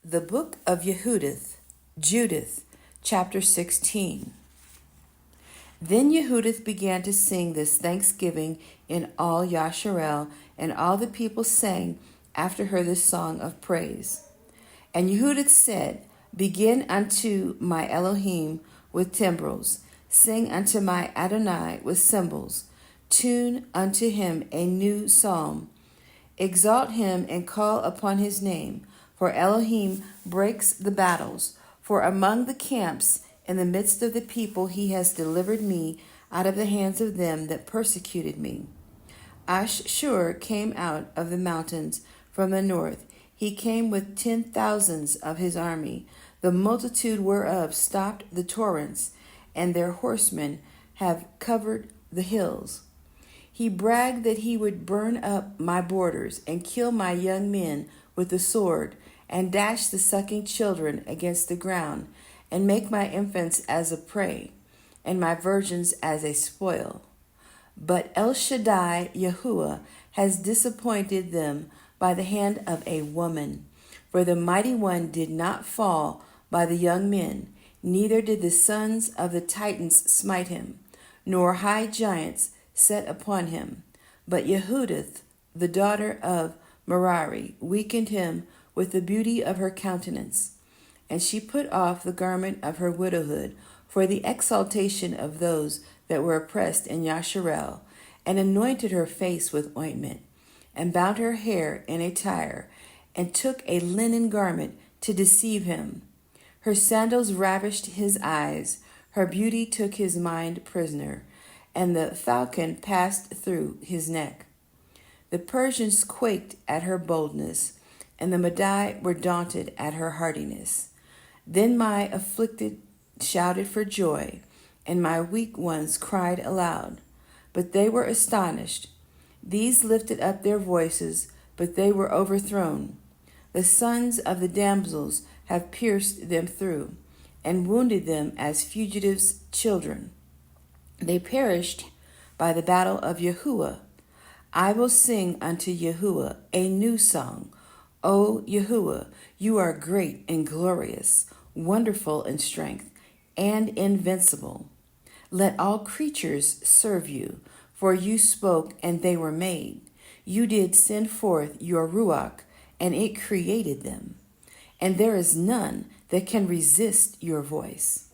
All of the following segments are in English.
The book of Yahudith, Judith, chapter 16. Then Yahudith began to sing this thanksgiving in all Yasharel, and all the people sang after her this song of praise. And Yahudith said, Begin unto my Elohim with timbrels, sing unto my Adonai with cymbals, tune unto him a new psalm, exalt him and call upon his name. For Elohim breaks the battles. For among the camps, in the midst of the people, he has delivered me out of the hands of them that persecuted me. Ashur came out of the mountains from the north. He came with 10,000s of his army, the multitude whereof stopped the torrents, and their horsemen have covered the hills. He bragged that he would burn up my borders and kill my young men with the sword, and dash the sucking children against the ground, and make my infants as a prey, and my virgins as a spoil. But El Shaddai Yahuwah has disappointed them by the hand of a woman. For the mighty one did not fall by the young men, neither did the sons of the Titans smite him, nor high giants set upon him. But Yahudith, the daughter of Merari, weakened him with the beauty of her countenance. And she put off the garment of her widowhood for the exaltation of those that were oppressed in Yasharel, and anointed her face with ointment, and bound her hair in a tire, and took a linen garment to deceive him. Her sandals ravished his eyes, her beauty took his mind prisoner, and the falcon passed through his neck. The Persians quaked at her boldness, and the Madai were daunted at her hardiness. Then my afflicted shouted for joy, and my weak ones cried aloud. But they were astonished. These lifted up their voices, but they were overthrown. The sons of the damsels have pierced them through, and wounded them as fugitives' children. They perished by the battle of Yahuwah. I will sing unto Yahuwah a new song. O Yahuwah, you are great and glorious, wonderful in strength, and invincible. Let all creatures serve you, for you spoke and they were made. You did send forth your Ruach, and it created them. And there is none that can resist your voice.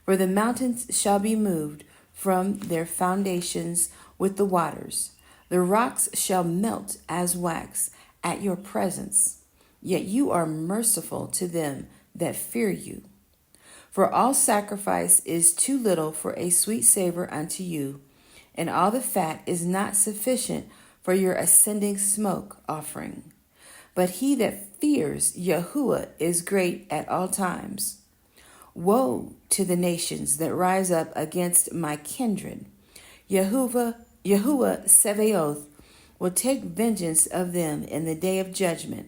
For the mountains shall be moved from their foundations with the waters. The rocks shall melt as wax at your presence. Yet you are merciful to them that fear you. For all sacrifice is too little for a sweet savor unto you, and all the fat is not sufficient for your ascending smoke offering. But he that fears Yahuwah is great at all times. Woe to the nations that rise up against my kindred. Yahuwah Sebaoth will take vengeance of them in the day of judgment,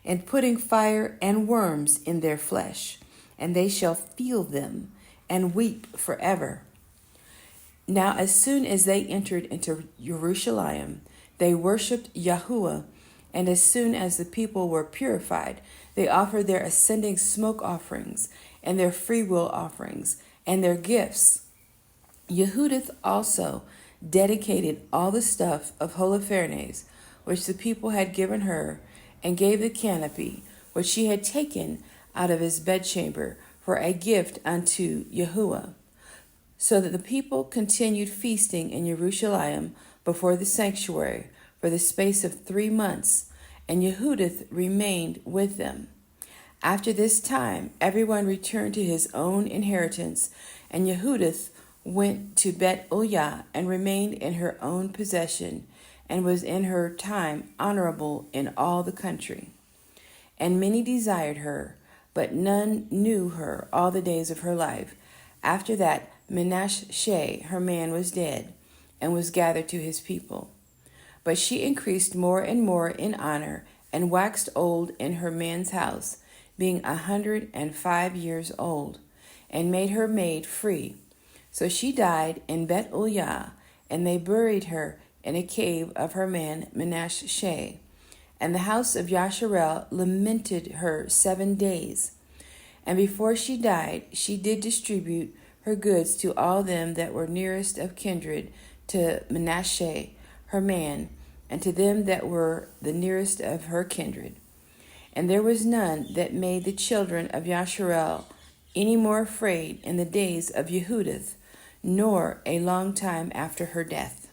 and putting fire and worms in their flesh, and they shall feel them and weep forever. Now as soon as they entered into Jerusalem, they worshipped Yahuwah, and as soon as the people were purified, they offered their ascending smoke offerings, and their freewill offerings, and their gifts. Yahudith also dedicated all the stuff of Holofernes, which the people had given her, and gave the canopy, which she had taken out of his bedchamber, for a gift unto Yahuwah. So that the people continued feasting in Jerusalem before the sanctuary for the space of 3 months, and Yahudith remained with them. After this time, everyone returned to his own inheritance, and Yahudith went to Bet Uljah and remained in her own possession, and was in her time honorable in all the country. And many desired her, but none knew her all the days of her life. After that, Menashe, her man, was dead, and was gathered to his people. But she increased more and more in honor, and waxed old in her man's house, being 105 years old, and made her maid free. So she died in Bet Uljah, and they buried her in a cave of her man Menashe. And the house of Yasharel lamented her 7 days. And before she died, she did distribute her goods to all them that were nearest of kindred to Manasseh, her man, and to them that were the nearest of her kindred. And there was none that made the children of Yasharel any more afraid in the days of Yahudith, nor a long time after her death.